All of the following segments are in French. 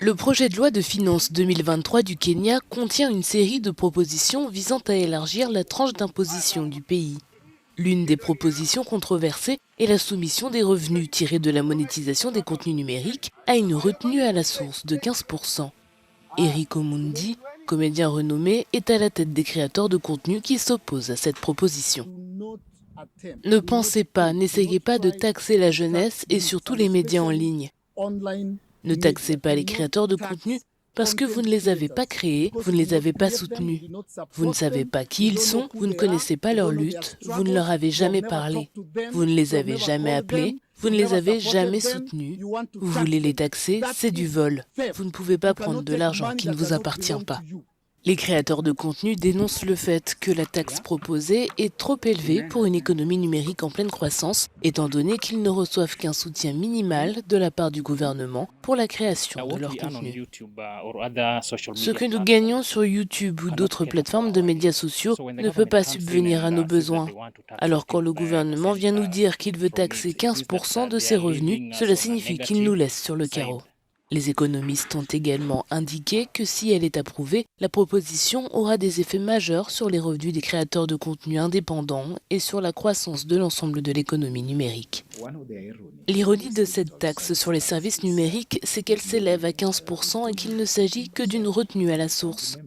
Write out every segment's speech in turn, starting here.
Le projet de loi de finances 2023 du Kenya contient une série de propositions visant à élargir la tranche d'imposition du pays. L'une des propositions controversées est la soumission des revenus tirés de la monétisation des contenus numériques à une retenue à la source de 15%. Eric Omondi, comédien renommé, est à la tête des créateurs de contenu qui s'opposent à cette proposition. Ne pensez pas, n'essayez pas de taxer la jeunesse et surtout les médias en ligne. Ne taxez pas les créateurs de contenu parce que vous ne les avez pas créés, vous ne les avez pas soutenus. Vous ne savez pas qui ils sont, vous ne connaissez pas leur lutte, vous ne leur avez jamais parlé, vous ne les avez jamais appelés, vous ne les avez jamais soutenus. Vous voulez les taxer, c'est du vol. Vous ne pouvez pas prendre de l'argent qui ne vous appartient pas. Les créateurs de contenu dénoncent le fait que la taxe proposée est trop élevée pour une économie numérique en pleine croissance, étant donné qu'ils ne reçoivent qu'un soutien minimal de la part du gouvernement pour la création de leur contenu. Ce que nous gagnons sur YouTube ou d'autres plateformes de médias sociaux ne peut pas subvenir à nos besoins. Alors quand le gouvernement vient nous dire qu'il veut taxer 15% de ses revenus, cela signifie qu'il nous laisse sur le carreau. Les économistes ont également indiqué que si elle est approuvée, la proposition aura des effets majeurs sur les revenus des créateurs de contenu indépendants et sur la croissance de l'ensemble de l'économie numérique. L'ironie de cette taxe sur les services numériques, c'est qu'elle s'élève à 15% et qu'il ne s'agit que d'une retenue à la source.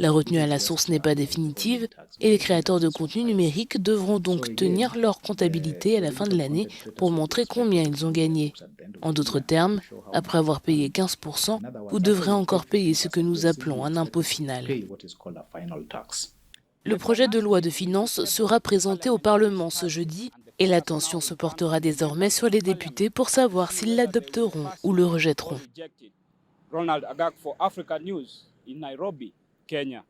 La retenue à la source n'est pas définitive et les créateurs de contenu numérique devront donc tenir leur comptabilité à la fin de l'année pour montrer combien ils ont gagné. En d'autres termes, après avoir payé 15%, vous devrez encore payer ce que nous appelons un impôt final. Le projet de loi de finances sera présenté au Parlement ce jeudi et l'attention se portera désormais sur les députés pour savoir s'ils l'adopteront ou le rejetteront. Ronald Agak pour Africa News in Nairobi, Kenya.